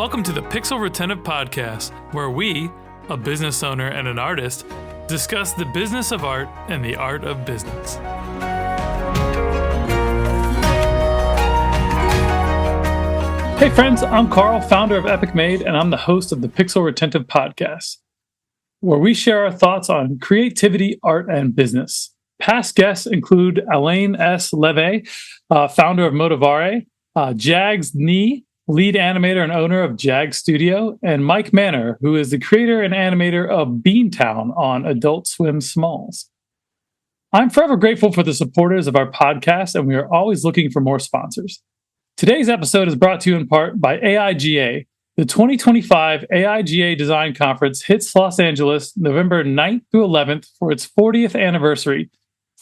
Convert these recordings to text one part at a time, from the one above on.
Welcome to the Pixel Retentive Podcast, where we, a business owner and an artist, discuss the business of art and the art of business. Hey friends, I'm Carl, founder of Epic Made, and I'm the host of the Pixel Retentive Podcast, where we share our thoughts on creativity, art, and business. Past guests include Alain S. Leve, founder of Motivare, Jags Nee, lead animator and owner of Jag Studio, and Mike Manor, who is the creator and animator of Beantown on Adult Swim Smalls. I'm forever grateful for the supporters of our podcast, and we are always looking for more sponsors. Today's episode is brought to you in part by AIGA. The 2025 AIGA Design Conference hits Los Angeles November 9th through 11th for its 40th anniversary.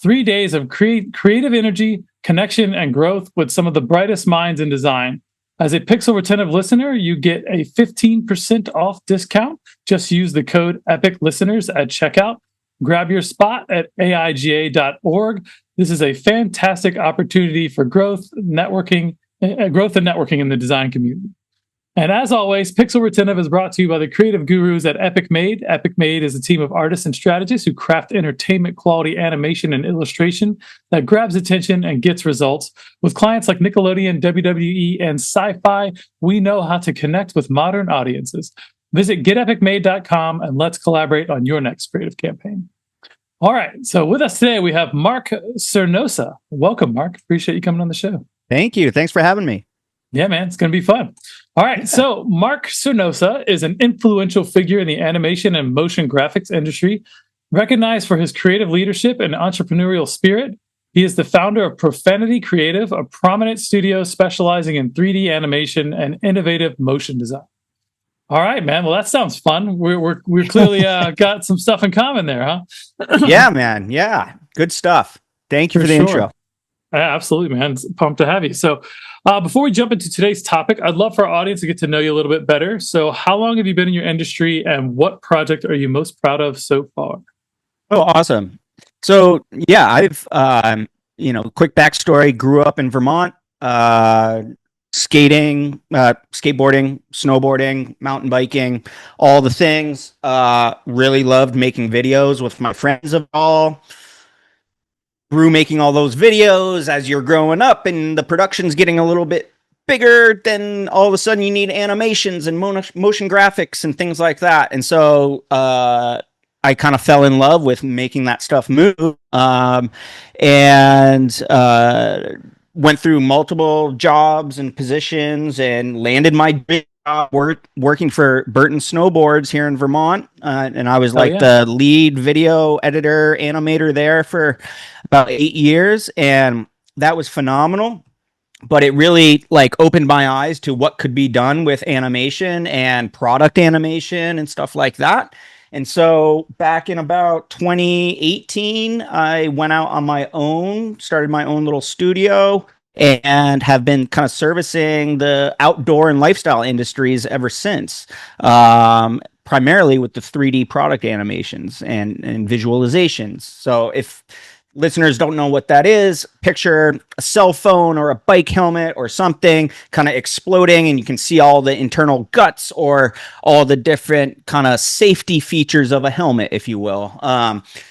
3 days of creative energy, connection, and growth with some of the brightest minds in design. As a Pixel Retentive listener, you get a 15% off discount. Just use the code EPICLISTENERS at checkout. Grab your spot at aiga.org. This is a fantastic opportunity for growth and networking in the design community. And as always, Pixel Retentive is brought to you by the creative gurus at Epic Made. Epic Made is a team of artists and strategists who craft entertainment quality animation and illustration that grabs attention and gets results. With clients like Nickelodeon, WWE, and Sci-Fi, we know how to connect with modern audiences. Visit getepicmade.com and let's collaborate on your next creative campaign. All right, so with us today, we have Mark Cernosia. Welcome, Mark. Appreciate you coming on the show. Thank you. Thanks for having me. Yeah, man, it's going to be fun. All right, so Mark Cernosia is an influential figure in the animation and motion graphics industry, recognized for his creative leadership and entrepreneurial spirit. He is the founder of Profanity Creative, a prominent studio specializing in 3D animation and innovative motion design. All right, man. Well, that sounds fun. We're clearly got some stuff in common there, huh? Yeah, man. Yeah, good stuff. Thank you for the intro. Yeah, absolutely, man. Pumped to have you. So before we jump into today's topic, I'd love for our audience to get to know you a little bit better. So how long have you been in your industry, and what project are you most proud of so far? Oh, awesome. So yeah, I've, quick backstory, grew up in Vermont, skating, skateboarding, snowboarding, mountain biking, all the things. Really loved making videos with my friends of all. Through making all those videos as you're growing up and the production's getting a little bit bigger, then all of a sudden you need animations and motion graphics and things like that. And so I kind of fell in love with making that stuff move, and went through multiple jobs and positions and landed my big job working for Burton Snowboards here in Vermont. And I was the lead video editor, animator there for about 8 years. And that was phenomenal. But it really opened my eyes to what could be done with animation and product animation and stuff like that. And so back in about 2018, I went out on my own, started my own little studio, and have been kind of servicing the outdoor and lifestyle industries ever since, primarily with the 3D product animations and visualizations. So if listeners don't know what that is, picture a cell phone or a bike helmet or something kind of exploding, and you can see all the internal guts or all the different kind of safety features of a helmet, if you will.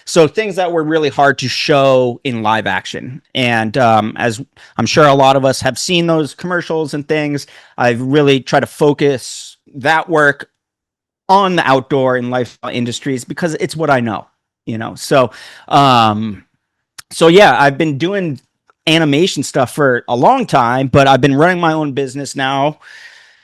So things that were really hard to show in live action. And as I'm sure a lot of us have seen those commercials and things, I've really tried to focus that work on the outdoor and lifestyle industries because it's what I know, So yeah, I've been doing animation stuff for a long time, but I've been running my own business now.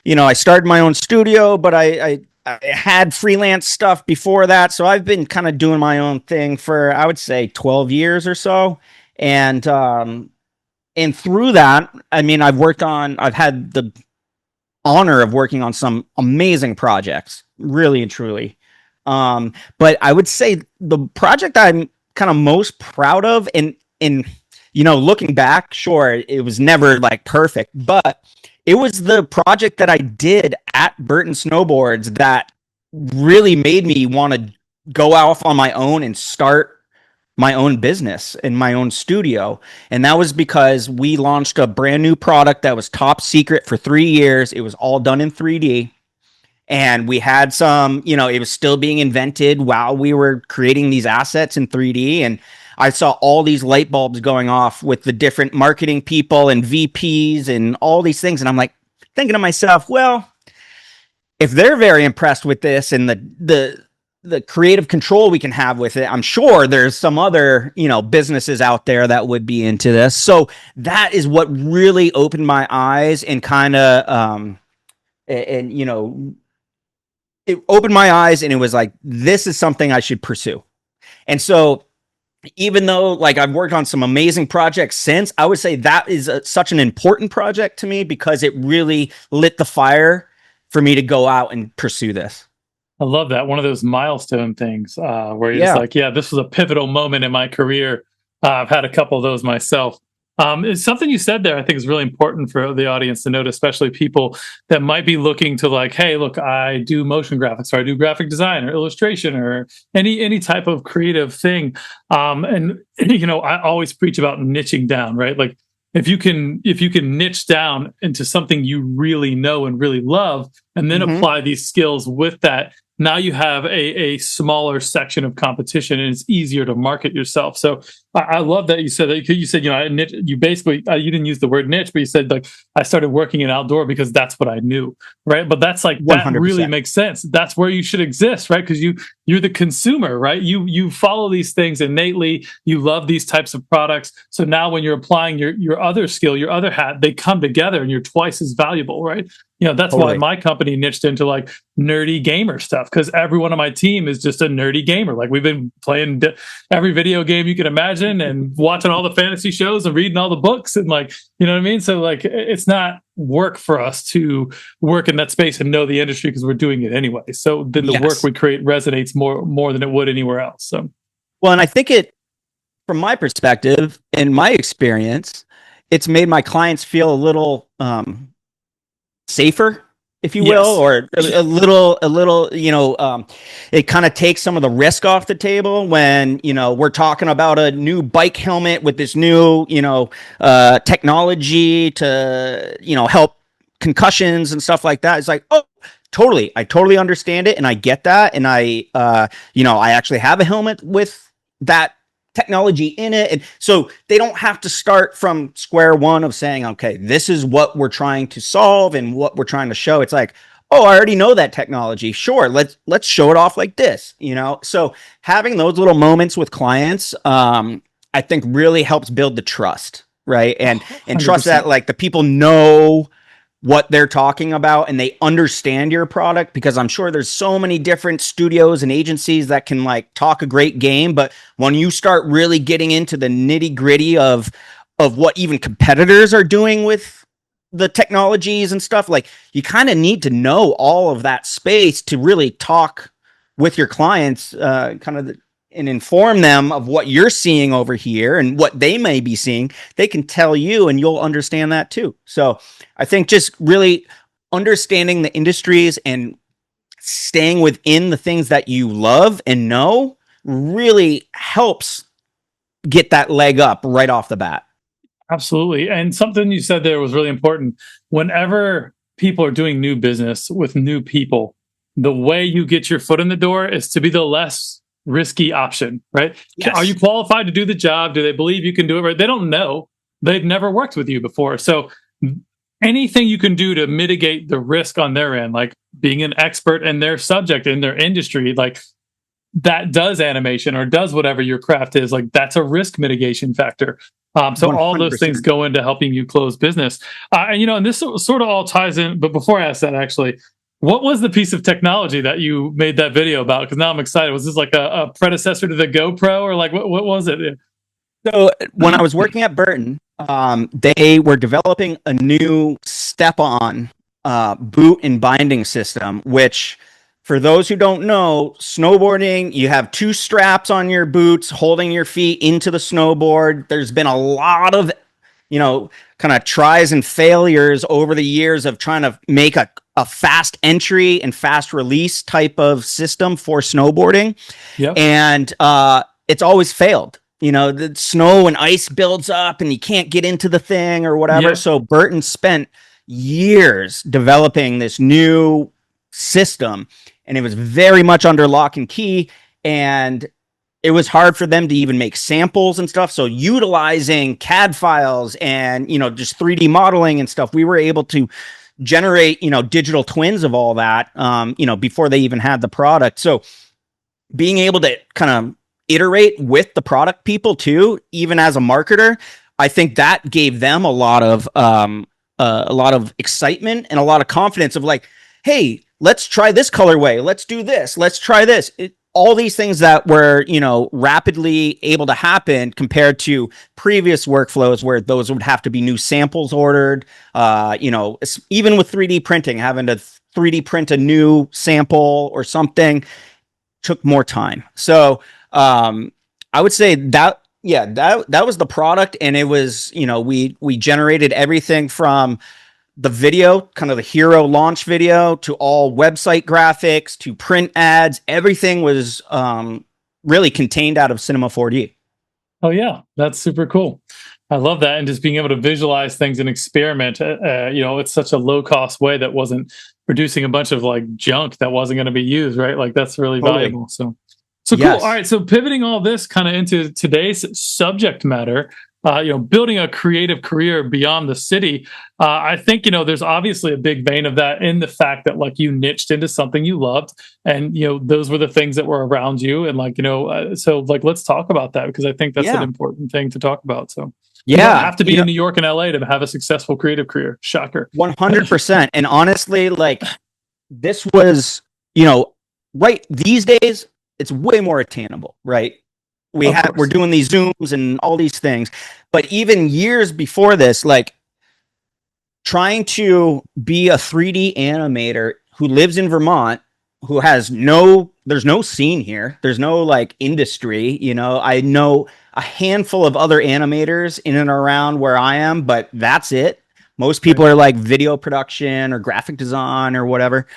I started my own studio, but I had freelance stuff before that. So I've been kind of doing my own thing for, I would say, 12 years or so. And through that, I've had the honor of working on some amazing projects, really and truly. But I would say the project I'm kind of most proud of, and looking back, sure, it was never perfect, but it was the project that I did at Burton Snowboards that really made me want to go off on my own and start my own business in my own studio. And that was because we launched a brand new product that was top secret for 3 years. It was all done in 3D. And we had some, it was still being invented while we were creating these assets in 3D. And I saw all these light bulbs going off with the different marketing people and VPs and all these things. And I'm like thinking to myself, well, if they're very impressed with this and the creative control we can have with it, I'm sure there's some other, businesses out there that would be into this. So that is what really opened my eyes and kind of, it opened my eyes, and it was like, this is something I should pursue. And so even though like I've worked on some amazing projects since, I would say that is such an important project to me because it really lit the fire for me to go out and pursue this. I love that. One of those milestone things where you're just like, yeah, this was a pivotal moment in my career. I've had a couple of those myself. It's something you said there I think is really important for the audience to note, especially people that might be looking to like, hey, look, I do motion graphics, or I do graphic design or illustration or any type of creative thing. And I always preach about niching down, right? Like if you can niche down into something you really know and really love, and then apply these skills with that, now you have a smaller section of competition, and it's easier to market yourself. So I love that you said that. You said, you basically, you didn't use the word niche, but you said like, I started working in outdoor because that's what I knew, right? But that's like, 100%. That really makes sense. That's where you should exist, right? Because you're the consumer, right? You follow these things innately. You love these types of products. So now when you're applying your other skill, your other hat, they come together and you're twice as valuable, right? That's totally why my company niched into like nerdy gamer stuff, because everyone on my team is just a nerdy gamer. Like we've been playing every video game you can imagine and watching all the fantasy shows and reading all the books and like, you know what I mean? So like, it's not work for us to work in that space and know the industry because we're doing it anyway. So then the work we create resonates more than it would anywhere else. So, well, and I think from my perspective and my experience, it's made my clients feel a little, safer, if you will, or a little, it kind of takes some of the risk off the table when, we're talking about a new bike helmet with this new, technology to, help concussions and stuff like that. It's like, oh, totally. I totally understand it. And I get that. And I actually have a helmet with that technology in it. And so they don't have to start from square one of saying, okay, this is what we're trying to solve and what we're trying to show. It's like, oh, I already know that technology. Sure. Let's show it off like this, So having those little moments with clients, I think really helps build the trust. Right. And 100%. Trust that like the people know what they're talking about and they understand your product, because I'm sure there's so many different studios and agencies that can like talk a great game. But when you start really getting into the nitty gritty of what even competitors are doing with the technologies and stuff, like you kind of need to know all of that space to really talk with your clients, and inform them of what you're seeing over here and what they may be seeing. They can tell you and you'll understand that too. So I think just really understanding the industries and staying within the things that you love and know really helps get that leg up right off the bat. Absolutely. And something you said there was really important. Whenever people are doing new business with new people, the way you get your foot in the door is to be the less risky option, right? Yes. Are you qualified to do the job? Do they believe you can do it right? They don't know. They've never worked with you before. So anything you can do to mitigate the risk on their end, like being an expert in their subject, in their industry, like that does animation or does whatever your craft is, like that's a risk mitigation factor. So 100%. All those things go into helping you close business. And this sort of all ties in, but before I ask that, actually, what was the piece of technology that you made that video about? Because now I'm excited. Was this like a predecessor to the GoPro, or like what was it? So when I was working at Burton, they were developing a new step-on boot and binding system, which for those who don't know, snowboarding, you have two straps on your boots holding your feet into the snowboard. There's been a lot of, kind of tries and failures over the years of trying to make a fast entry and fast release type of system for snowboarding. Yep. And it's always failed. The snow and ice builds up and you can't get into the thing or whatever. Yep. So Burton spent years developing this new system, and it was very much under lock and key, and it was hard for them to even make samples and stuff. So utilizing CAD files and, just 3D modeling and stuff, we were able to generate, digital twins of all that, before they even had the product. So being able to kind of iterate with the product people too, even as a marketer, I think that gave them a lot of excitement and a lot of confidence of like, hey, let's try this colorway. Let's do this. Let's try this. All these things that were, rapidly able to happen compared to previous workflows where those would have to be new samples ordered. Even with 3D printing, having to 3D print a new sample or something took more time. So I would say that, that was the product. And it was, we generated everything from the video, kind of the hero launch video, to all website graphics, to print ads. Everything was really contained out of Cinema 4D. Oh yeah, that's super cool. I love that. And just being able to visualize things and experiment, it's such a low cost way that wasn't producing a bunch of like junk that wasn't going to be used, right? Like that's really valuable. So yes. Cool. All right. So pivoting all this kind of into today's subject matter, building a creative career beyond the city. I think, there's obviously a big vein of that in the fact that like you niched into something you loved, and, those were the things that were around you. And like, so like, let's talk about that, because I think that's an important thing to talk about. So you don't have to be in New York and LA to have a successful creative career. Shocker. 100%. And honestly, like this was, right these days, it's way more attainable, right? We're doing these Zooms and all these things, but even years before this, like trying to be a 3D animator who lives in Vermont, who has there's no scene here. There's no like industry, I know a handful of other animators in and around where I am, but that's it. Most people are like video production or graphic design or whatever.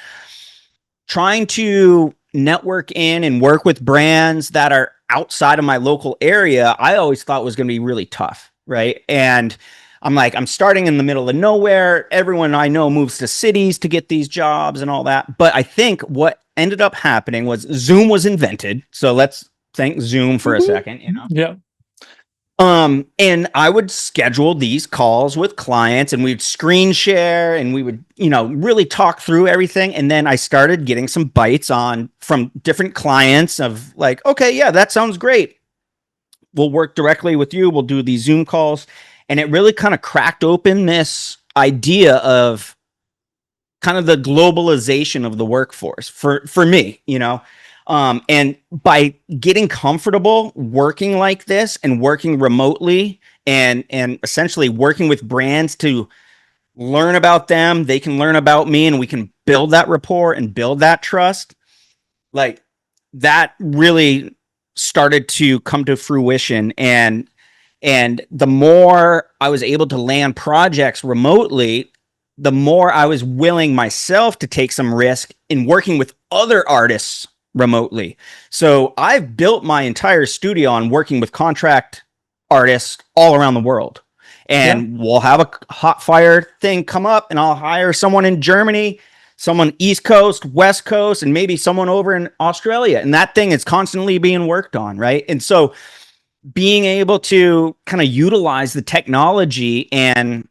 Trying to network in and work with brands that are outside of my local area, I always thought was going to be really tough, right? And I'm like, I'm starting in the middle of nowhere. Everyone I know moves to cities to get these jobs and all that. But I think what ended up happening was Zoom was invented. So let's thank Zoom for a second, Yeah. And I would schedule these calls with clients, and we'd screen share, and we would, really talk through everything. And then I started getting some bites from different clients of like, okay, yeah, that sounds great. We'll work directly with you. We'll do these Zoom calls. And it really kind of cracked open this idea of kind of the globalization of the workforce for me, and by getting comfortable working like this and working remotely and essentially working with brands to learn about them, they can learn about me, and we can build that rapport and build that trust. Like that really started to come to fruition. And the more I was able to land projects remotely, the more I was willing myself to take some risk in working with other artists remotely. So I've built my entire studio on working with contract artists all around the world. And we'll have a hot fire thing come up, and I'll hire someone in Germany, someone East Coast, West Coast, and maybe someone over in Australia. And that thing is constantly being worked on, right? And so being able to kind of utilize the technology, and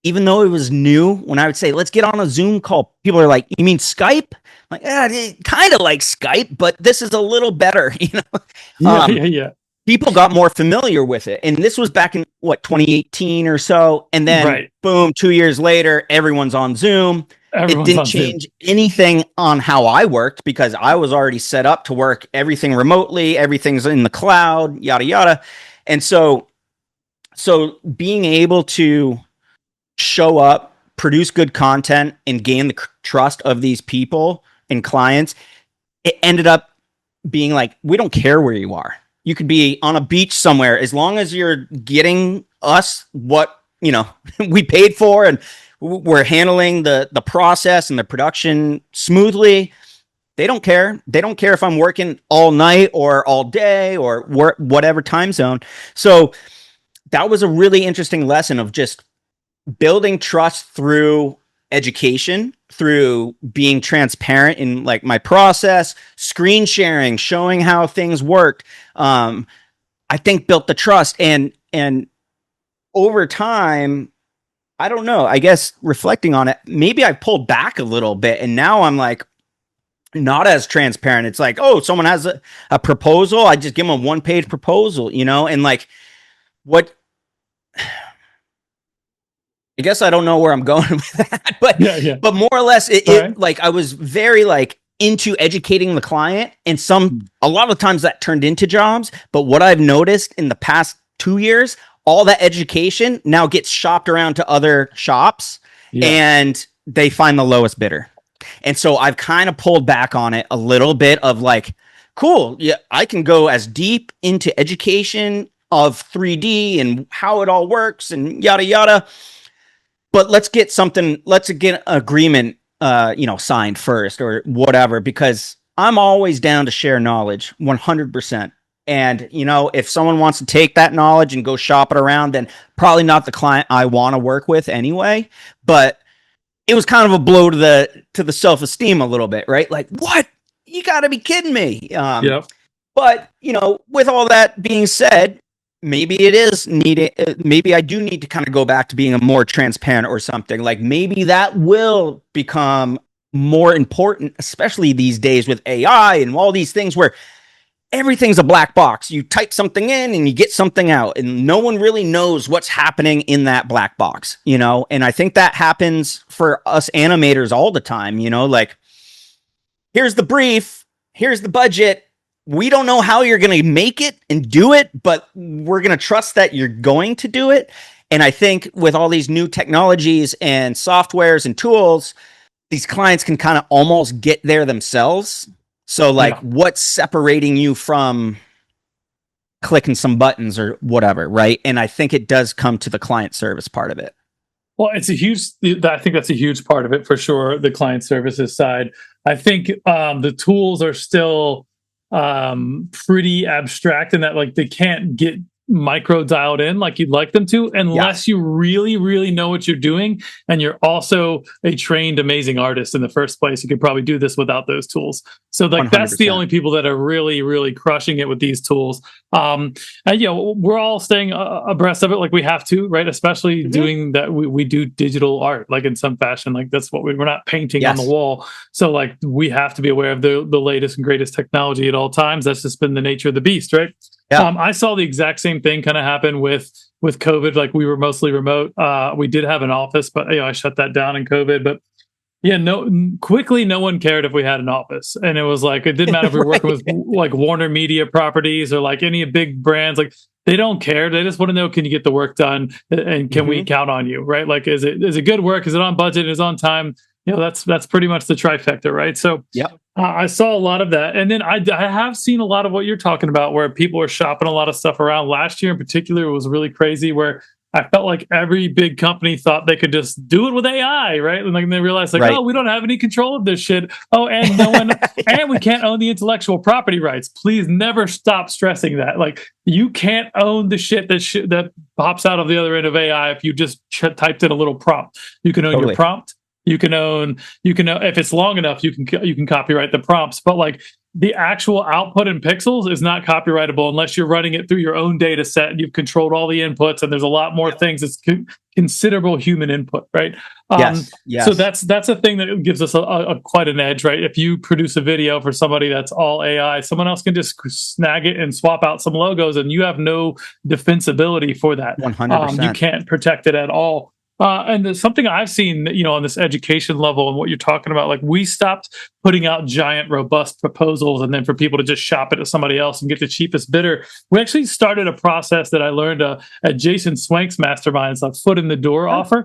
even though it was new, when I would say, let's get on a Zoom call, people are like, you mean Skype? I'm like, kind of like Skype, but this is a little better, Yeah. People got more familiar with it. And this was back in 2018 or so. And then boom, 2 years later, everyone's on Zoom. It didn't change anything on how I worked, because I was already set up to work everything remotely. Everything's in the cloud, yada, yada. And so being able to show up, produce good content, and gain the trust of these people and clients, it ended up being like, we don't care where you are. You could be on a beach somewhere, as long as you're getting us what, we paid for, and we're handling the process and the production smoothly. They don't care. They don't care if I'm working all night or all day or whatever time zone. So that was a really interesting lesson of just building trust through education, through being transparent in like my process, screen sharing, showing how things worked, I think built the trust. And over time, I don't know, I guess reflecting on it, maybe I pulled back a little bit, and now I'm like not as transparent. It's like, oh, someone has a proposal, I just give them a 1-page proposal, you know? And like, what, I guess I don't know where I'm going with that, but more or less, it like I was very like into educating the client, and a lot of times that turned into jobs. But what I've noticed in the past 2 years, all that education now gets shopped around to other shops, and they find the lowest bidder. And so I've kind of pulled back on it a little bit of like, cool, yeah, I can go as deep into education of 3D and how it all works and yada yada. But let's get agreement, signed first or whatever, because I'm always down to share knowledge 100%. And, if someone wants to take that knowledge and go shop it around, then probably not the client I want to work with anyway. But it was kind of a blow to the self-esteem a little bit, right? Like, what? You got to be kidding me. But, with all that being said, maybe it is needed. Maybe I do need to kind of go back to being a more transparent or something. Like maybe that will become more important, especially these days with AI and all these things where everything's a black box. You type something in and you get something out, and no one really knows what's happening in that black box, And I think that happens for us animators all the time, like, here's the brief, here's the budget. We don't know how you're going to make it and do it, but we're going to trust that you're going to do it. And I think with all these new technologies and softwares and tools, these clients can kind of almost get there themselves. So like, what's separating you from clicking some buttons or whatever, right? And I think it does come to the client service part of it. Well, I think that's a huge part of it for sure, the client services side. I think the tools are still pretty abstract in that like they can't get micro dialed in like you'd like them to unless you really, really know what you're doing, and you're also a trained amazing artist in the first place. You could probably do this without those tools. So like 100%. That's the only people that are really, really crushing it with these tools. And we're all staying abreast of it like we have to, right? Especially doing that, we do digital art like in some fashion, like that's what we're not painting on the wall. So like we have to be aware of the latest and greatest technology at all times. That's just been the nature of the beast, right? I saw the exact same thing kind of happen with COVID. Like we were mostly remote. We did have an office, but I shut that down in COVID. But quickly, no one cared if we had an office, and it was like it didn't matter if we were working with like Warner Media properties or like any big brands. Like they don't care. They just want to know, can you get the work done, and can we count on you, right? Like is it good work? Is it on budget? Is it on time? That's pretty much the trifecta, right? So I saw a lot of that. And then I have seen a lot of what you're talking about, where people are shopping a lot of stuff around. Last year in particular, it was really crazy, where I felt like every big company thought they could just do it with AI, right? And like they realized oh, we don't have any control of this shit. Oh, and no one, and we can't own the intellectual property rights. Please never stop stressing that. Like you can't own the shit that pops out of the other end of AI if you just typed in a little prompt. You can own your prompt. You can own if it's long enough, you can copyright the prompts, but like the actual output in pixels is not copyrightable unless you're running it through your own data set and you've controlled all the inputs, and there's a lot more things. It's considerable human input, right? Yes. So that's a thing that gives us a quite an edge, right? If you produce a video for somebody that's all AI, someone else can just snag it and swap out some logos, and you have no defensibility for that. 100%. You can't protect it at all. And there's something I've seen, on this education level and what you're talking about, like we stopped putting out giant, robust proposals and then for people to just shop it to somebody else and get the cheapest bidder. We actually started a process that I learned at Jason Swank's mastermind. It's a foot in the door offer.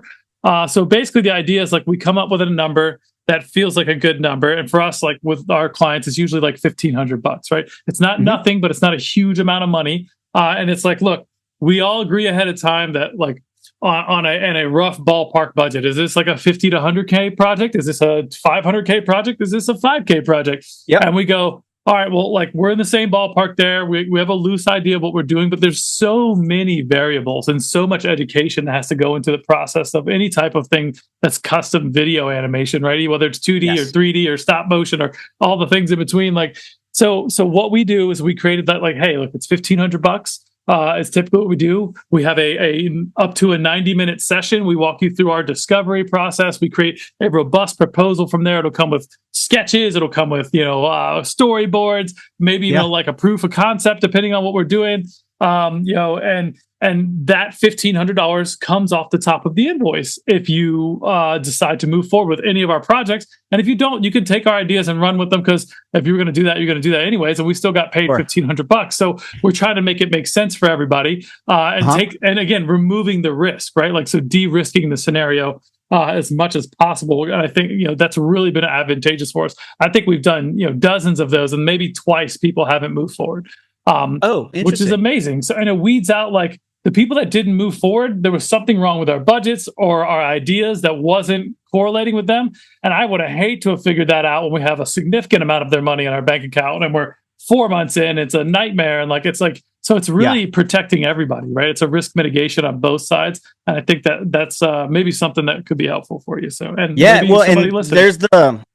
So basically the idea is like we come up with a number that feels like a good number. And for us, like with our clients, it's usually like $1,500, right? It's not nothing, but it's not a huge amount of money. And it's like, look, we all agree ahead of time that like, on a rough ballpark budget, is this like a 50 to 100K project? Is this a 500K project? Is this a 5K project? And we go, all right, well, like we're in the same ballpark there. We have a loose idea of what we're doing, but there's so many variables and so much education that has to go into the process of any type of thing that's custom video animation, right? Whether it's 2D or Yes. 3D or stop motion or all the things in between. Like, so what we do is we created that, like, hey, look, it's $1,500. It's typically what we do. We have a up to a 90-minute session. We walk you through our discovery process. We create a robust proposal from there. It'll come with sketches. It'll come with, storyboards, maybe even like a proof of concept, depending on what we're doing. And that $1,500 comes off the top of the invoice if you decide to move forward with any of our projects. And if you don't, you can take our ideas and run with them, because if you're going to do that, you're going to do that anyways. And we still got paid $1,500. So we're trying to make it make sense for everybody, and again, removing the risk, right? Like, so de-risking the scenario as much as possible. And I think, that's really been advantageous for us. I think we've done, dozens of those, and maybe twice people haven't moved forward. Which is amazing. So, and it weeds out like the people that didn't move forward. There was something wrong with our budgets or our ideas that wasn't correlating with them. And I would have hate to have figured that out when we have a significant amount of their money in our bank account and we're 4 months in. It's a nightmare. And so it's really protecting everybody, right? It's a risk mitigation on both sides. And I think that's maybe something that could be helpful for you. So, and there's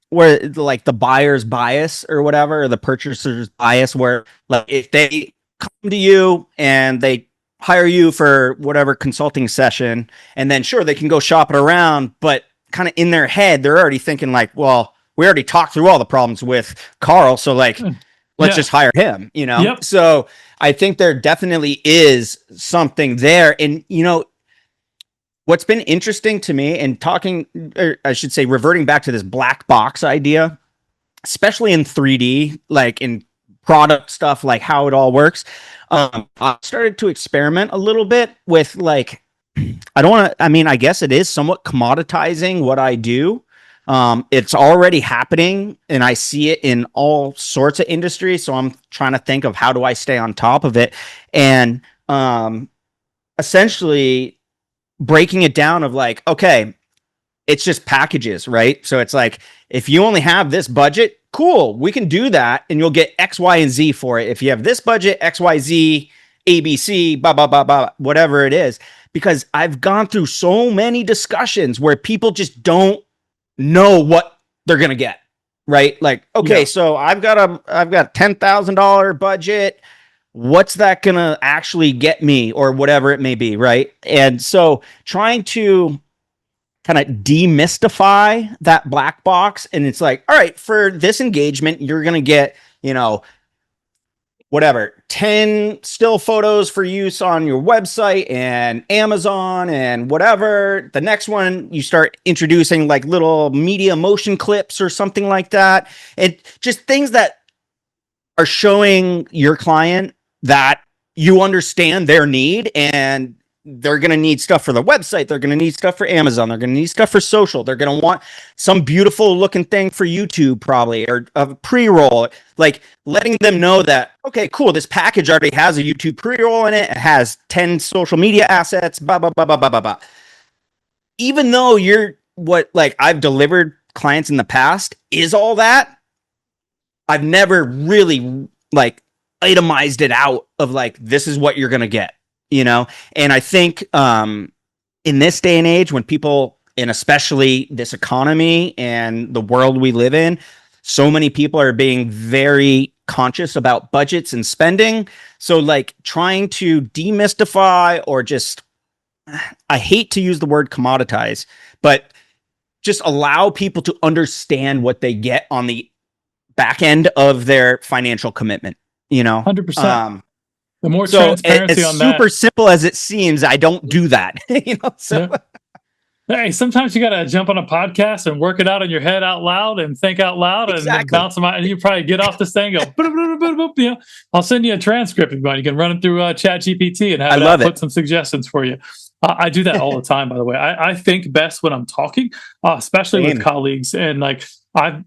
where like the buyer's bias or whatever, or the purchaser's bias, where like if they come to you and they hire you for whatever consulting session, and then sure, they can go shop it around, but kind of in their head, they're already thinking like, well, we already talked through all the problems with Carl. So like, let's just hire him, Yep. So I think there definitely is something there. And, what's been interesting to me, and talking, or I should say, reverting back to this black box idea, especially in 3D, like in product stuff, like how it all works. I started to experiment a little bit with like, I guess it is somewhat commoditizing what I do. It's already happening and I see it in all sorts of industries. So I'm trying to think of how do I stay on top of it, and essentially breaking it down of like, okay, it's just packages, right? So it's like, if you only have this budget, cool, we can do that. And you'll get X, Y, and Z for it. If you have this budget, X, Y, Z, ABC, blah, blah, blah, blah, whatever it is. Because I've gone through so many discussions where people just don't know what they're going to get, right? Like, okay, so I've got $10,000 budget. What's that going to actually get me, or whatever it may be, right? And so trying to kind of demystify that black box, and it's like, all right, for this engagement, you're going to get, whatever, 10 still photos for use on your website and Amazon and whatever. The next one, you start introducing like little media motion clips or something like that. And just things that are showing your client that you understand their need, and they're going to need stuff for the website. They're going to need stuff for Amazon. They're going to need stuff for social. They're going to want some beautiful looking thing for YouTube probably, or a pre-roll, like letting them know that, okay, cool, this package already has a YouTube pre-roll in it. It has 10 social media assets, blah, blah, blah, blah, blah, blah, blah. Even though I've delivered clients in the past is all that, I've never really like itemized it out of like, this is what you're going to get, And I think in this day and age, when people, and especially this economy and the world we live in, so many people are being very conscious about budgets and spending. So like trying to demystify, or just, I hate to use the word commoditize, but just allow people to understand what they get on the back end of their financial commitment. 100%. The more transparency on that. Super simple as it seems, I don't do that. Hey, sometimes you got to jump on a podcast and work it out in your head out loud and think out loud and bounce them out. And you probably get off this thing and go, I'll send you a transcript if you want. You can run it through ChatGPT and have it put some suggestions for you. I do that all the time, by the way. I think best when I'm talking, especially with colleagues. And like I've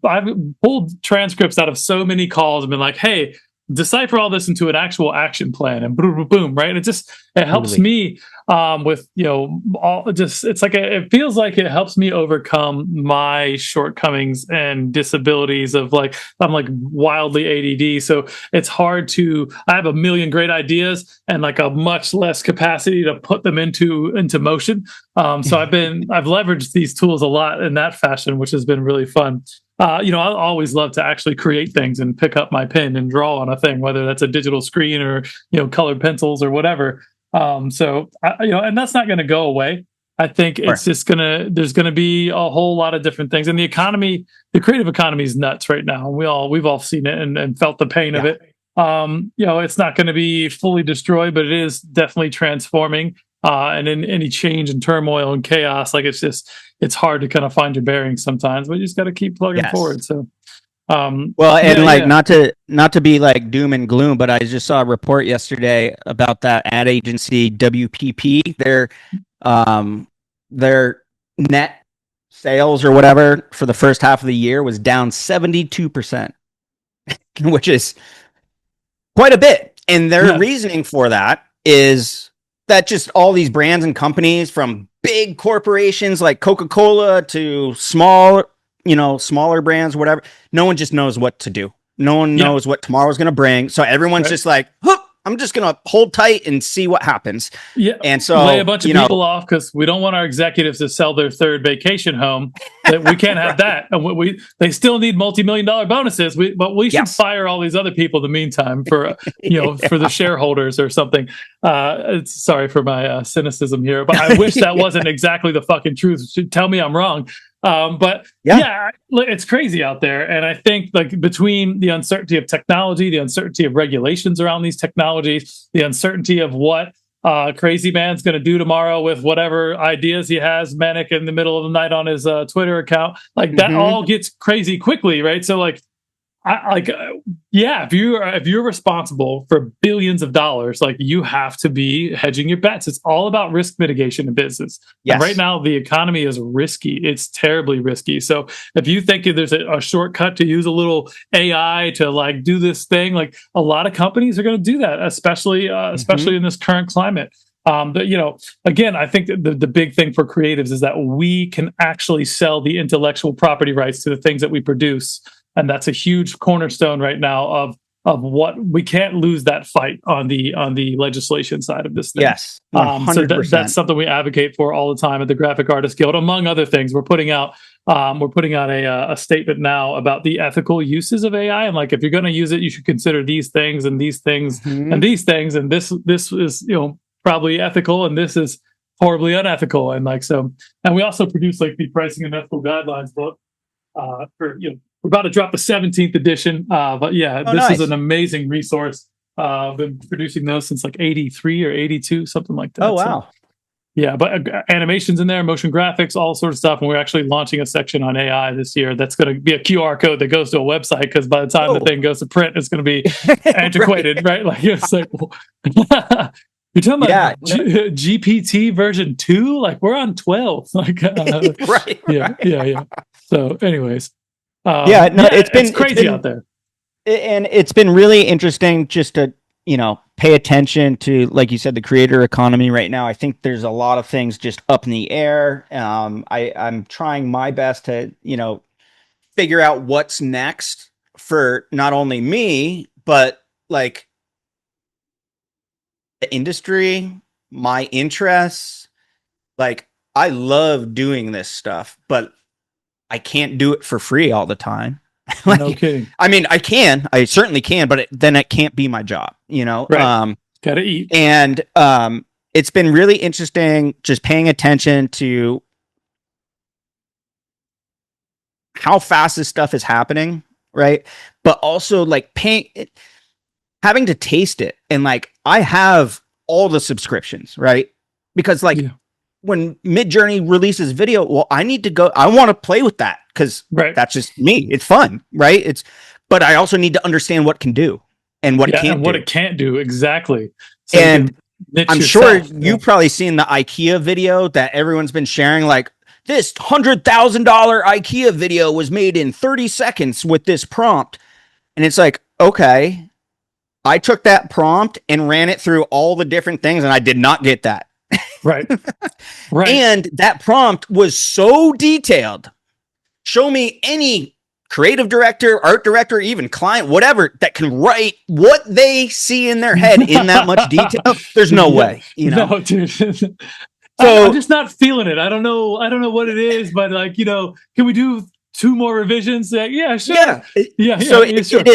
pulled transcripts out of so many calls and been like, hey, decipher all this into an actual action plan and boom, boom, boom, right? It helps me with, it feels like it helps me overcome my shortcomings and disabilities of like, I'm like wildly ADD. So it's hard I have a million great ideas and like a much less capacity to put them into motion. So I've leveraged these tools a lot in that fashion, which has been really fun. I always love to actually create things and pick up my pen and draw on a thing, whether that's a digital screen or, colored pencils or whatever. And that's not going to go away. I think it's just there's going to be a whole lot of different things. And the creative economy is nuts right now. We've all seen it and felt the pain of it. It's not going to be fully destroyed, but it is definitely transforming. And in any change and turmoil and chaos, like it's hard to kind of find your bearings sometimes, but you just got to keep plugging forward. So, not to be like doom and gloom, but I just saw a report yesterday about that ad agency WPP. Their net sales or whatever for the first half of the year was down 72%, which is quite a bit. And their reasoning for that is that just all these brands and companies, from big corporations like Coca-Cola to smaller brands, whatever, no one just knows what to do. No one knows what tomorrow's going to bring. So everyone's just like, I'm just going to hold tight and see what happens. Yeah. And so lay a bunch of people off because we don't want our executives to sell their third vacation home. That we can't have that. And they still need multi-million-dollar bonuses. But we should fire all these other people in the meantime for, for the shareholders or something. Sorry for my cynicism here, but I wish that wasn't exactly the fucking truth. Tell me I'm wrong. But it's crazy out there. And I think like between the uncertainty of technology, the uncertainty of regulations around these technologies, the uncertainty of what Crazy Man's going to do tomorrow with whatever ideas he has manic in the middle of the night on his Twitter account, like that all gets crazy quickly. Right. So like, if you're responsible for billions of dollars, like you have to be hedging your bets. It's all about risk mitigation in business. Yes. And right now, the economy is risky. It's terribly risky. So if you think there's a shortcut to use a little AI to like do this thing, like a lot of companies are going to do that, especially in this current climate. But again, I think that the big thing for creatives is that we can actually sell the intellectual property rights to the things that we produce. And that's a huge cornerstone right now of what we can't lose that fight on the legislation side of this thing. Yes, 100%. So that's something we advocate for all the time at the Graphic Artists Guild, among other things. We're putting out a statement now about the ethical uses of AI, and like if you're going to use it, you should consider these things and these things and these things, and this is probably ethical, and this is horribly unethical, and like so. And we also produce like the pricing and ethical guidelines book for We're about to drop the 17th edition, but this is an amazing resource. I've been producing those since like 83 or 82, something like that. Oh, wow. So, but animations in there, motion graphics, all sorts of stuff. And we're actually launching a section on AI this year that's going to be a QR code that goes to a website, because by the time the thing goes to print, it's going to be antiquated, right? Like it's like, you're talking about GPT version 2? Like we're on 12. Like, Yeah. So anyways. It's crazy out there, and it's been really interesting just to pay attention to, like you said, the creator economy right now. I think there's a lot of things just up in the air. I'm trying my best to figure out what's next for not only me but like the industry, my interests. Like I love doing this stuff, but I can't do it for free all the time. Like, no kidding. I mean, I certainly can, but then it can't be my job, Right. Gotta eat. And it's been really interesting just paying attention to how fast this stuff is happening, right? But also like having to taste it. And like, I have all the subscriptions, right? Because like, when Midjourney releases video, well, I want to play with that because that's just me. It's fun, right? But I also need to understand what can do and what it can't do. Exactly. So and I'm sure you've probably seen the IKEA video that everyone's been sharing. Like this $100,000 IKEA video was made in 30 seconds with this prompt. And it's like, okay, I took that prompt and ran it through all the different things, and I did not get that. Right. Right. And that prompt was so detailed. Show me any creative director, art director, even client, whatever, that can write what they see in their head in that much detail. There's no way, you know. No, dude. So I'm just not feeling it. I don't know what it is, but like, you know, can we do 2 more revisions? Yeah, sure. Yeah. So sure. it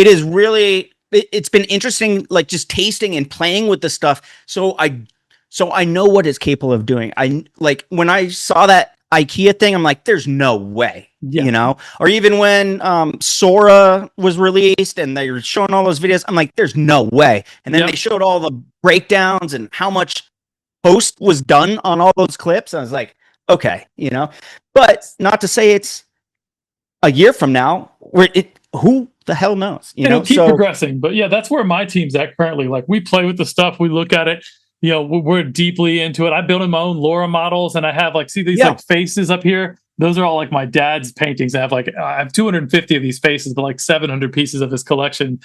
is really, it's been interesting, like just tasting and playing with the stuff. So I know what it's capable of doing. I like when I saw that IKEA thing, I'm like, there's no way, you know, or even when Sora was released and they were showing all those videos, I'm like, there's no way. And then they showed all the breakdowns and how much post was done on all those clips. I was like, okay, you know, but not to say it's a year from now where who the hell knows, you know, it'll keep progressing. But yeah, that's where my team's at currently. Like we play with the stuff, we look at it. You know, we're deeply into it. I built in my own Laura models, and I have like, see these like faces up here. Those are all like my dad's paintings. I have 250 of these faces, but like 700 pieces of his collection.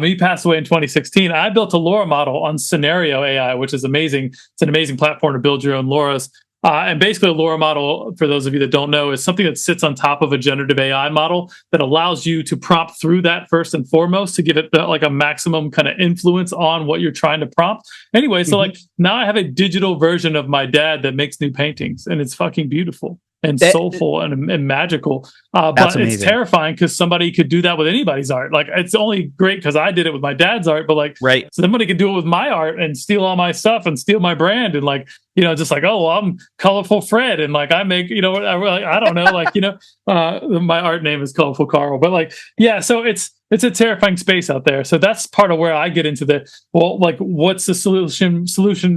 He passed away in 2016. I built a Laura model on Scenario AI, which is amazing. It's an amazing platform to build your own Lauras. And basically, a Laura model, for those of you that don't know, is something that sits on top of a generative AI model that allows you to prompt through that first and foremost to give it like a maximum kind of influence on what you're trying to prompt. Anyway, so like now I have a digital version of my dad that makes new paintings, and it's fucking beautiful and soulful and magical. But it's terrifying because somebody could do that with anybody's art. Like it's only great because I did it with my dad's art, but like somebody could do it with my art and steal all my stuff and steal my brand and like, you know, just like, oh, well, I'm Colorful Fred and like I make, you know, I don't know, like, you know, my art name is Colorful Carl, but like, yeah, so it's a terrifying space out there. So that's part of where I get into like, what's the solution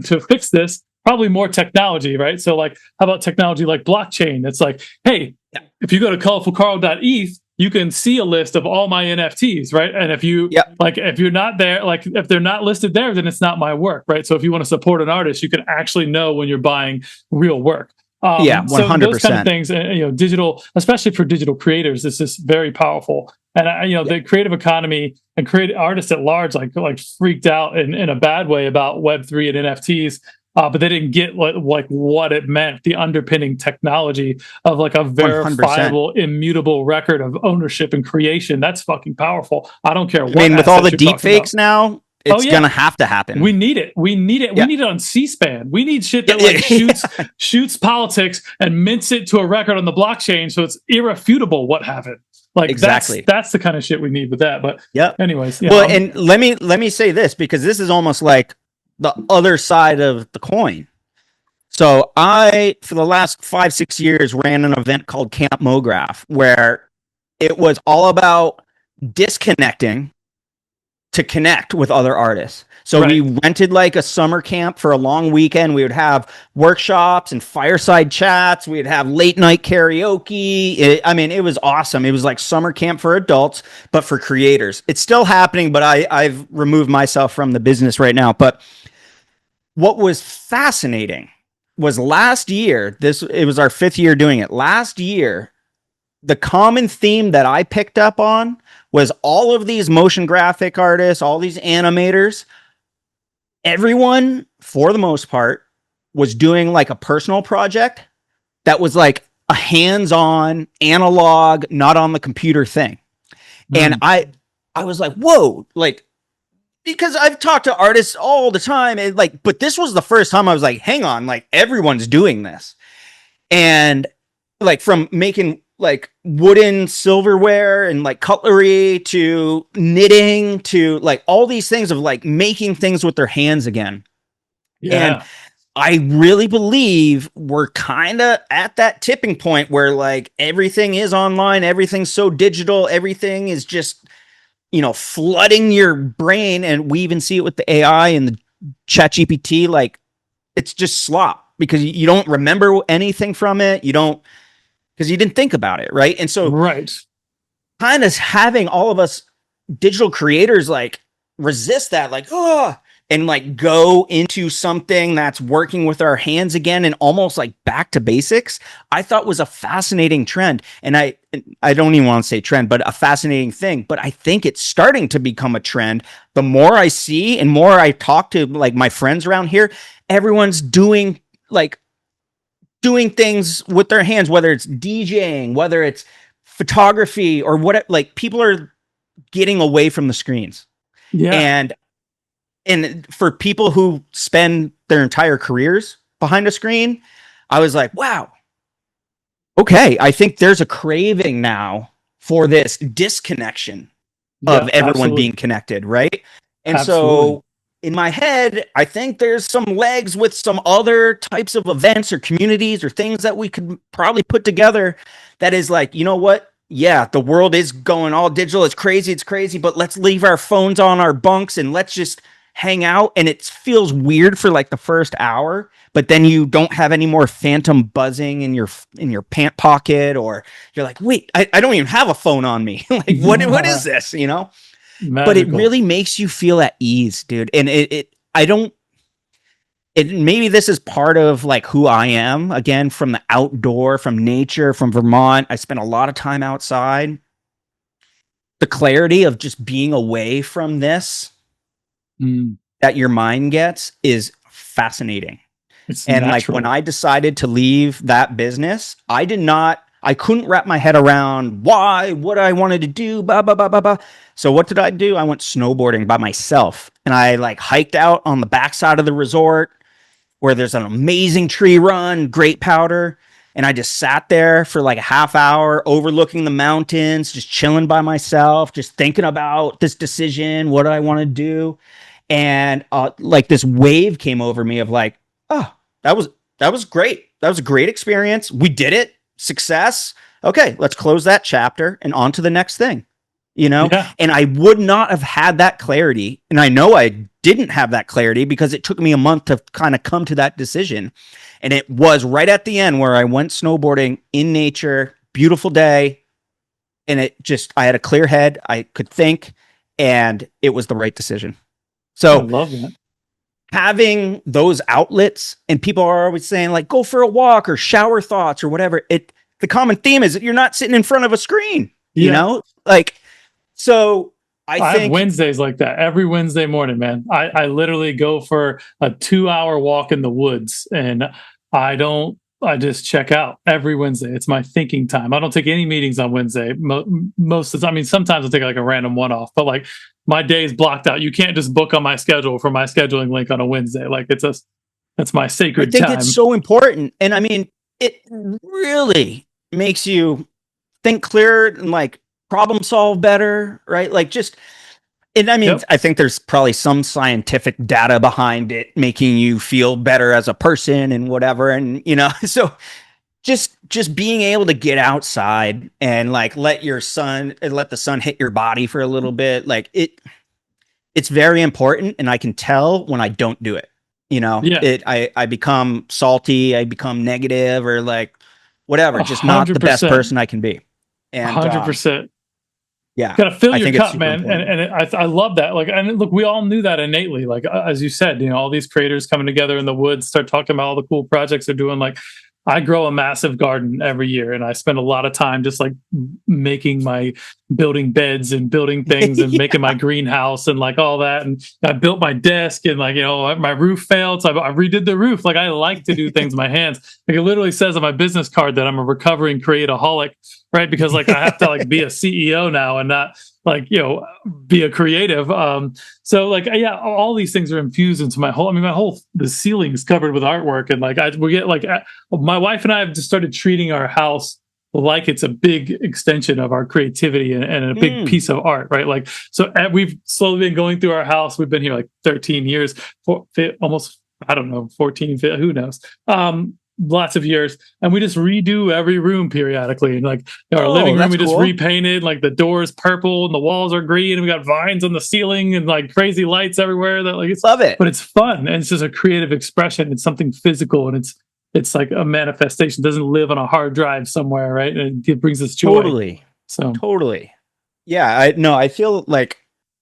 to fix this? Probably more technology, right? So like, how about technology like blockchain? It's like, hey, if you go to colorfulcarl.eth, you can see a list of all my NFTs, right? And if you like, if you're not there, like if they're not listed there, then it's not my work, right? So if you want to support an artist, you can actually know when you're buying real work. 100%. So those kind of things, you know, digital, especially for digital creators, is just very powerful. And you know, the creative economy and creative artists at large, like freaked out in a bad way about Web3 and NFTs. But they didn't get like what it meant, the underpinning technology of like a verifiable, 100%. Immutable record of ownership and creation. That's fucking powerful. I don't care what. I mean, with all the deep fakes now, it's gonna have to happen. We need it. We need it. We need it on C-SPAN. We need shit that like shoots politics and mints it to a record on the blockchain, so it's irrefutable what happened. Like exactly. That's the kind of shit we need with that. But anyways, well, and let me say this, because this is almost like the other side of the coin. So I, for the last 5-6 years, ran an event called Camp MoGraph, where it was all about disconnecting to connect with other artists. So we rented like a summer camp for a long weekend. We would have workshops and fireside chats. We'd have late night karaoke. It was awesome. It was like summer camp for adults, but for creators. It's still happening, but I've removed myself from the business right now. But what was fascinating was last year, it was our 5th year doing it. Last year, the common theme that I picked up on was all of these motion graphic artists, all these animators, everyone, for the most part, was doing like a personal project that was like a hands-on, analog, not on the computer thing. And I was like, whoa, like, because I've talked to artists all the time, and like, but this was the first time I was like, hang on, like everyone's doing this. And like from making like wooden silverware and like cutlery to knitting to like all these things of like making things with their hands again. And I really believe we're kind of at that tipping point where like everything is online, everything's so digital, everything is just, you know, flooding your brain. And we even see it with the AI and the ChatGPT. Like it's just slop because you don't remember anything from it. You don't, because you didn't think about it, right? And so kind of having all of us digital creators like resist that, like, oh, and like go into something that's working with our hands again and almost like back to basics, I thought was a fascinating trend. And I don't even want to say trend, but a fascinating thing. But I think it's starting to become a trend. The more I see and more I talk to like my friends around here, everyone's doing things with their hands, whether it's DJing, whether it's photography or what, like people are getting away from the screens. Yeah. And for people who spend their entire careers behind a screen, I was like, wow, okay, I think there's a craving now for this disconnection of everyone being connected, right? And so in my head, I think there's some legs with some other types of events or communities or things that we could probably put together that is like, you know what? Yeah, the world is going all digital. It's crazy, but let's leave our phones on our bunks and let's just hang out. And it feels weird for like the first hour, but then you don't have any more phantom buzzing in your pant pocket, or you're like, wait, I don't even have a phone on me. Like, what is this? You know? Magical. But it really makes you feel at ease, dude. And maybe this is part of like who I am, again, from the outdoor, from nature, from Vermont. I spent a lot of time outside. The clarity of just being away from this that your mind gets is fascinating. It's natural. Like when I decided to leave that business, I couldn't wrap my head around what I wanted to do, blah, blah, blah, blah, blah. So what did I do? I went snowboarding by myself, and I like hiked out on the backside of the resort where there's an amazing tree run, great powder. And I just sat there for like a half hour overlooking the mountains, just chilling by myself, just thinking about this decision, what I want to do. And like this wave came over me of like, oh, that was great. That was a great experience. We did it. Success. Okay, let's close that chapter and on to the next thing. You know? Yeah. And I would not have had that clarity. And I know I didn't have that clarity because it took me a month to kind of come to that decision. And it was right at the end where I went snowboarding in nature, beautiful day. And I had a clear head. I could think, and it was the right decision. So I love that. Having those outlets, and people are always saying like, go for a walk or shower thoughts or whatever. The common theme is that you're not sitting in front of a screen, you know, like, so I think have Wednesdays like that every Wednesday morning, man. I literally go for a 2-hour walk in the woods, and I just check out every Wednesday. It's my thinking time. I don't take any meetings on Wednesday. Most of the time, I mean, sometimes I'll take like a random one-off, but like my day is blocked out. You can't just book on my schedule from my scheduling link on a Wednesday. Like that's my sacred time. I think it's so important. And I mean, it really makes you think clearer and like problem solve better, right? Like and I mean, I think there's probably some scientific data behind it making you feel better as a person and whatever. And, you know, so just being able to get outside and like let the sun hit your body for a little bit, like it's very important. And I can tell when I don't do it, you know, I become salty, I become negative or like whatever, just 100%. Not the best person I can be. And 100%. Yeah, gotta fill your cup, man, and I love that. Like, and look, we all knew that innately. Like, as you said, you know, all these creators coming together in the woods, start talking about all the cool projects they're doing. Like, I grow a massive garden every year, and I spend a lot of time just like building beds and building things and making my greenhouse and like all that. And I built my desk, and like, you know, my roof failed, so I redid the roof. Like, I like to do things with my hands. Like, it literally says on my business card that I'm a recovering createaholic, right? Because like I have to like be a CEO now and not like, you know, be a creative. So like, yeah, all these things are infused into the ceiling is covered with artwork. And like, we get like, my wife and I have just started treating our house like it's a big extension of our creativity and a big piece of art, right? Like, so we've slowly been going through our house. We've been here like 13 years, almost, I don't know, 14, who knows? Lots of years, and we just redo every room periodically. And like our living room, we just repainted, like the doors purple and the walls are green, and we got vines on the ceiling and like crazy lights everywhere. That like love it, but it's fun and it's just a creative expression. It's something physical, and it's like a manifestation. It doesn't live on a hard drive somewhere, right? And it brings us joy. Totally. Yeah, I feel like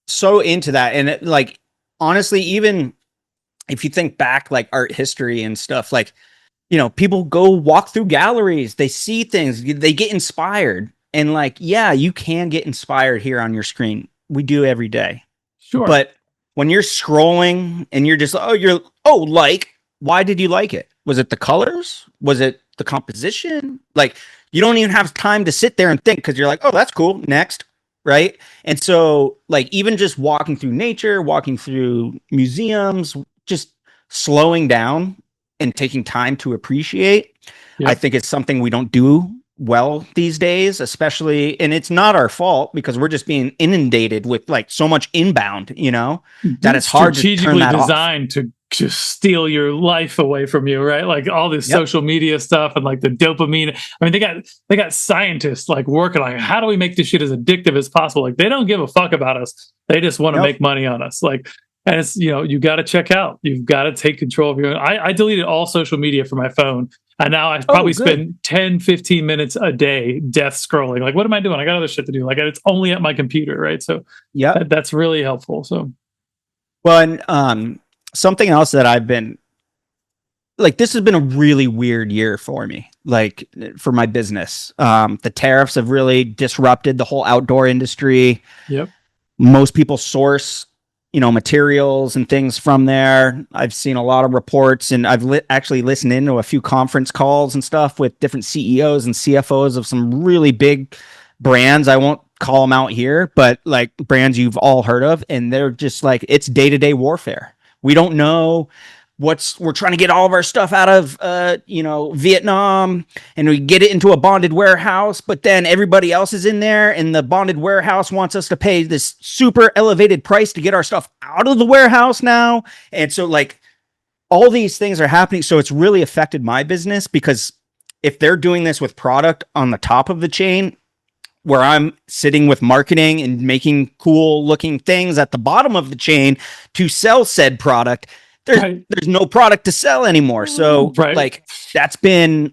so into that, and like honestly, even if you think back, like art history and stuff, like, people go walk through galleries, they see things, they get inspired. And like, yeah, you can get inspired here on your screen. We do every day. Sure. But when you're scrolling and you're just, why did you like it? Was it the colors? Was it the composition? Like, you don't even have time to sit there and think because you're like, oh, that's cool. Next. Right. And so, like, even just walking through nature, walking through museums, just slowing down and taking time to appreciate, Yep. I think it's something we don't do well these days, especially, and it's not our fault because we're just being inundated with like so much inbound, that it's hard to turn strategically that off. designed to just steal your life away from you, right? Like all this social media stuff and like the dopamine. I mean, they got scientists like working like, how do we make this shit as addictive as possible? Like they don't give a fuck about us. They just want to make money on us. Like, and it's, you got to check out. You've got to take control of your own. I deleted all social media from my phone. And now I probably spend 10, 15 minutes a day death scrolling. Like, what am I doing? I got other shit to do. Like, it's only at my computer, right? So that's really helpful. So, well, and something else that I've been like, this has been a really weird year for me, like for my business. The tariffs have really disrupted the whole outdoor industry. Yep. Most people source materials and things from there. I've seen a lot of reports, and I've actually listened into a few conference calls and stuff with different CEOs and CFOs of some really big brands. I won't call them out here, but like brands you've all heard of, and they're just like, it's day-to-day warfare. We don't know we're trying to get all of our stuff out of Vietnam, and we get it into a bonded warehouse, but then everybody else is in there and the bonded warehouse wants us to pay this super elevated price to get our stuff out of the warehouse now. And so like all these things are happening. So it's really affected my business, because if they're doing this with product on the top of the chain, where I'm sitting with marketing and making cool looking things at the bottom of the chain to sell said product, there's no product to sell anymore. So like it's been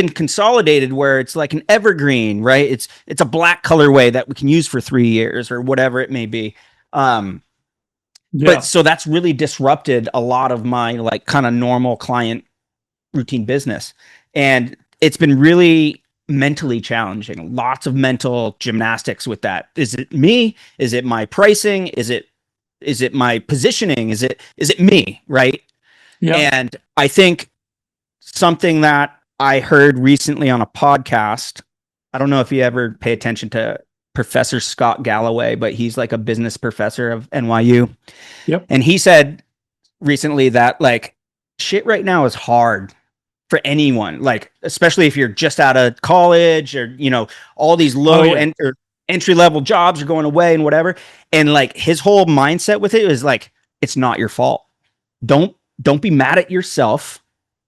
consolidated where it's like an evergreen, right? It's a black colorway that we can use for 3 years or whatever it may be. But so that's really disrupted a lot of my like kind of normal client routine business. And it's been really mentally challenging. Lots of mental gymnastics with that. Is it me? Is it my pricing? Is it my positioning? Is it me? Right. Yeah. And I think something that I heard recently on a podcast, I don't know if you ever pay attention to Professor Scott Galloway, but he's like a business professor of NYU. Yep. And he said recently that like shit right now is hard for anyone, like, especially if you're just out of college or, all these low end or entry level jobs are going away and whatever. And like his whole mindset with it is like, it's not your fault. Don't be mad at yourself.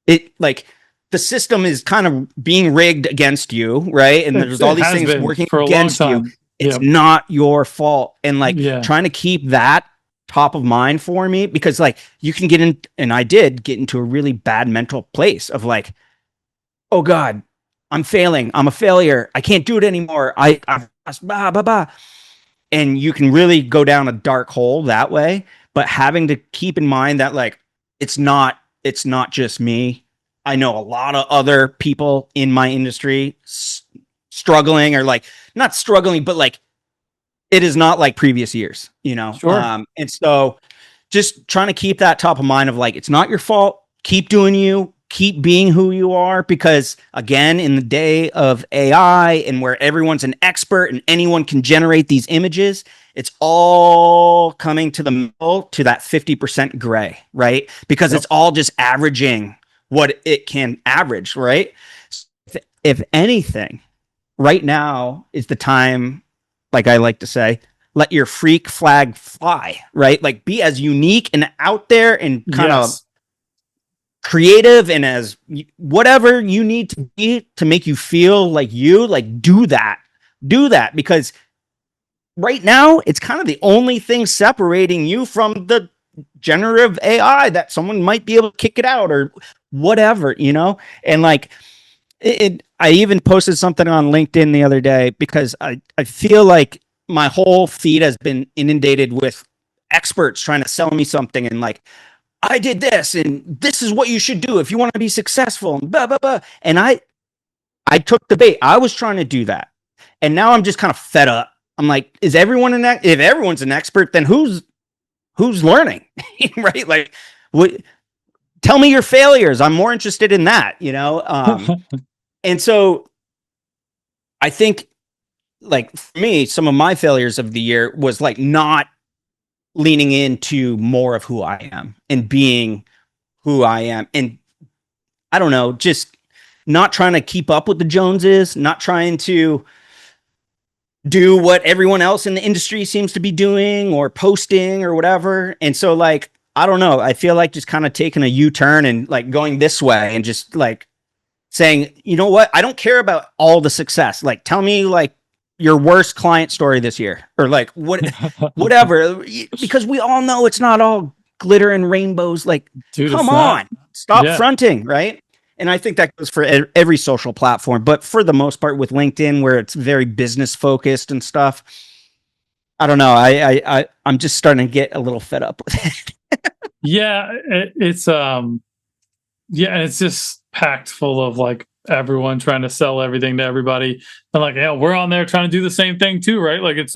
It like the system is kind of being rigged against you. Right. And there's all these things working against you. It's not your fault. And like trying to keep that top of mind for me, because like you can get in, and I did get into a really bad mental place of like, oh God, I'm failing. I'm a failure. I can't do it anymore. I've blah, blah, blah. And you can really go down a dark hole that way. But having to keep in mind that like, it's not just me. I know a lot of other people in my industry struggling, or like not struggling, but like it is not like previous years, Sure. And so just trying to keep that top of mind of like, it's not your fault. Keep doing you. Keep being who you are, because again, in the day of AI and where everyone's an expert and anyone can generate these images, it's all coming to the middle to that 50% gray, right? Because it's all just averaging what it can average, right? If anything, right now is the time, like I like to say, let your freak flag fly, right? Like be as unique and out there and kind of creative and as whatever you need to be to make you feel like do that, because right now it's kind of the only thing separating you from the generative AI that someone might be able to kick it out or whatever, and like I even posted something on LinkedIn the other day because I feel like my whole feed has been inundated with experts trying to sell me something, and like I did this, and this is what you should do if you want to be successful, and blah, blah, blah. And I took the bait. I was trying to do that. And now I'm just kind of fed up. I'm like, is everyone if everyone's an expert, then who's learning? Right? Like, what, tell me your failures. I'm more interested in that, you know? And so I think, like, for me, some of my failures of the year was like not leaning into more of who I am and being who I am. And I don't know, just not trying to keep up with the Joneses, not trying to do what everyone else in the industry seems to be doing or posting or whatever. And so, like, I don't know, I feel like just kind of taking a U-turn and like going this way and just like saying, you know what, I don't care about all the success. Like, tell me like your worst client story this year, or like whatever, because we all know it's not all glitter and rainbows. Like, dude, come on, stop fronting, right? And I think that goes for every social platform, but for the most part with LinkedIn, where it's very business focused and stuff, I don't know. I'm just starting to get a little fed up with it. It's and it's just packed full of like everyone trying to sell everything to everybody, and like, yeah, we're on there trying to do the same thing too, right? Like, it's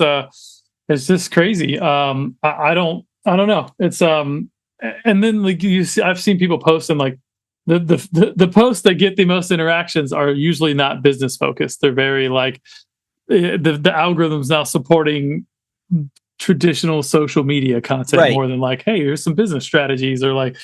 just crazy. I don't know. It's and then like I've seen people post and like the posts that get the most interactions are usually not business focused. They're very like the algorithm's now supporting traditional social media content more than like, hey, here's some business strategies, or like,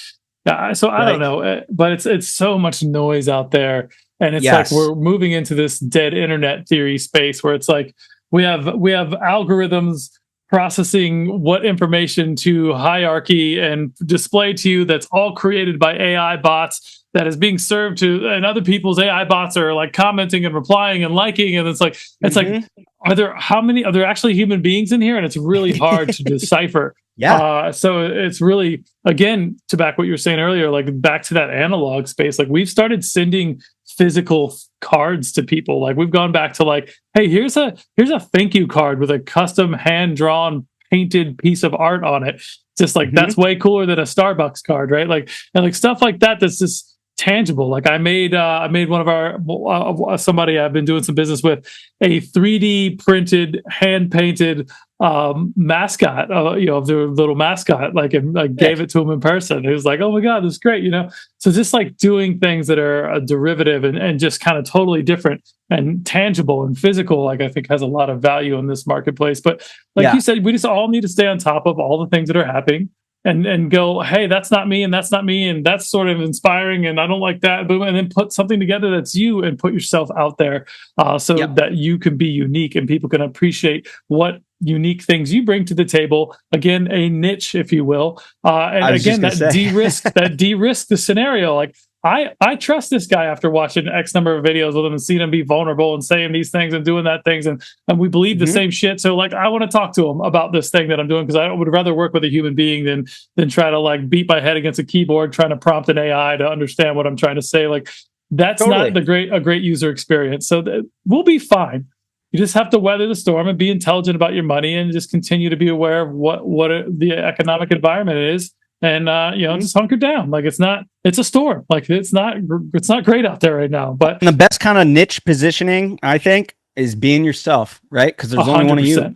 so I don't know, but it's so much noise out there, and it's like we're moving into this dead internet theory space where it's like we have algorithms processing what information to hierarchy and display to you that's all created by AI bots that is being served to, and other people's AI bots are like commenting and replying and liking, and it's like are there actually human beings in here? And it's really hard to decipher. So it's really, again, to back what you were saying earlier, like back to that analog space, like we've started sending physical cards to people. Like we've gone back to like, hey, here's a thank you card with a custom hand drawn painted piece of art on it. Just like that's way cooler than a Starbucks card, right? Like, and like stuff like that that's just tangible. Like I made one of our somebody I've been doing some business with a 3D printed, hand painted mascot, of their little mascot. Like, and I gave it to him in person. He was like, "Oh my god, this is great!" So just like doing things that are a derivative and just kind of totally different and tangible and physical, like I think has a lot of value in this marketplace. But like you said, we just all need to stay on top of all the things that are happening. And go, hey, that's not me, and that's not me, and that's sort of inspiring, and I don't like that. Boom, and then put something together that's you, and put yourself out there, that you can be unique, and people can appreciate what unique things you bring to the table. Again, a niche, if you will, and again, that de-risk the scenario. Like I trust this guy after watching X number of videos with him and seeing him be vulnerable and saying these things and doing that things, and we believe the same shit. So like, I want to talk to him about this thing that I'm doing, because I would rather work with a human being than try to like beat my head against a keyboard trying to prompt an AI to understand what I'm trying to say. Like that's not a great user experience. So we'll be fine. You just have to weather the storm and be intelligent about your money, and just continue to be aware of what the economic environment is. And just hunker down. Like it's a storm. Like it's not great out there right now. But the best kind of niche positioning, I think, is being yourself, right? Because there's 100%. Only one of you.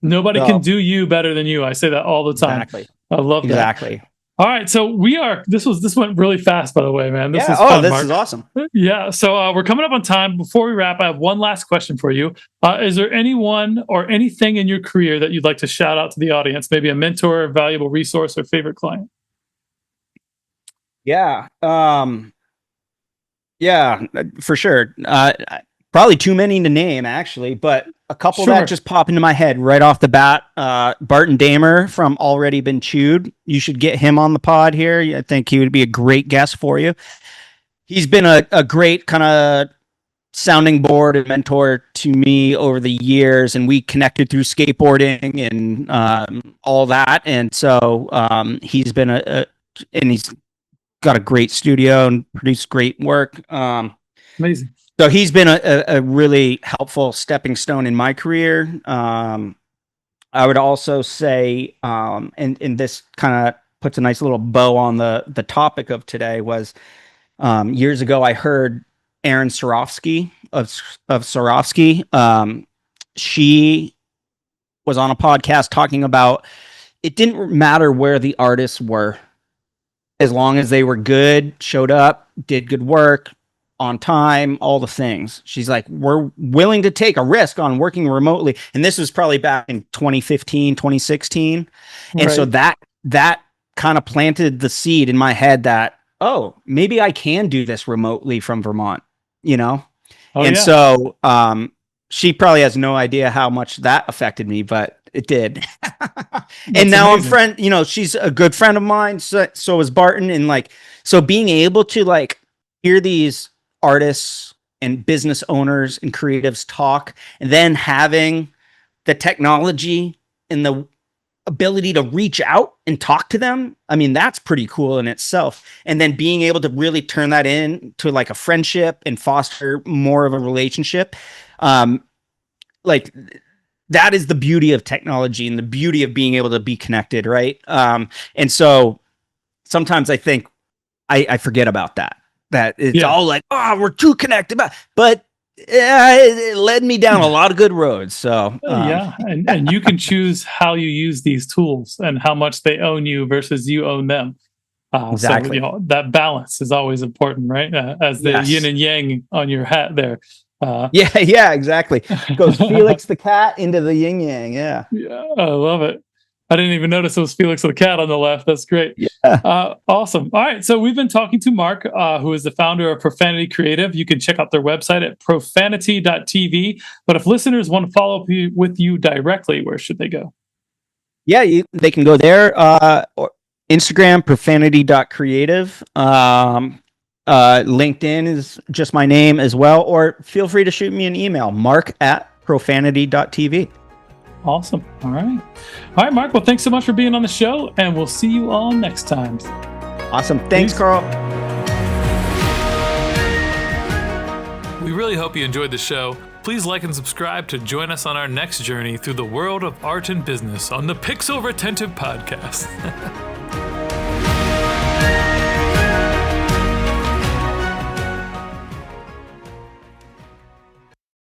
Nobody can do you better than you. I say that all the time. Exactly. I love that. Exactly. All right, so this went really fast, by the way, man. This is awesome. Yeah, so we're coming up on time. Before we wrap, I have one last question for you. Is there anyone or anything in your career that you'd like to shout out to the audience? Maybe a mentor, a valuable resource, or favorite client? Yeah, for sure. Probably too many to name, actually, but a couple that just pop into my head right off the bat. Barton Damer from Already Been Chewed. You should get him on the pod here. I think he would be a great guest for you. He's been a great kind of sounding board and mentor to me over the years, and we connected through skateboarding and all that. And so he's been and he's got a great studio and produced great work. Amazing. So he's been a really helpful stepping stone in my career. I would also say, and this kind of puts a nice little bow on the topic of today was years ago I heard Erin Sorofsky of Sorofsky. She was on a podcast talking about it didn't matter where the artists were, as long as they were good, showed up, did good work, on time, all the things. She's like, we're willing to take a risk on working remotely. And this was probably back in 2015, 2016. And so that kind of planted the seed in my head that, oh, maybe I can do this remotely from Vermont, you know? So she probably has no idea how much that affected me, but it did. And now amazing. I'm friend, you know, she's a good friend of mine. So is Barton. And like, so being able to like hear these artists and business owners and creatives talk, and then having the technology and the ability to reach out and talk to them. I mean, that's pretty cool in itself. And then being able to really turn that into like a friendship and foster more of a relationship. Like that is the beauty of technology and the beauty of being able to be connected. Right. And so sometimes I think I forget about that it's all like, oh, we're too connected, but it led me down a lot of good roads. So and you can choose how you use these tools and how much they own you versus you own them. Exactly. So, you know, that balance is always important, right? As the yin and yang on your hat there. Exactly. Goes Felix the cat into the yin yang. Yeah, I love it. I didn't even notice it was Felix the cat on the left. That's great. Yeah. Awesome. All right. So we've been talking to Mark, who is the founder of Profanity Creative. You can check out their website at profanity.tv. But if listeners want to follow up with you directly, where should they go? Yeah, they can go there. Or Instagram, profanity.creative. LinkedIn is just my name as well. Or feel free to shoot me an email, mark@profanity.tv. Awesome. All right, Mark. Well, thanks so much for being on the show, and we'll see you all next time. Awesome. Thanks, Carl. We really hope you enjoyed the show. Please like and subscribe to join us on our next journey through the world of art and business on the Pixel Retentive Podcast.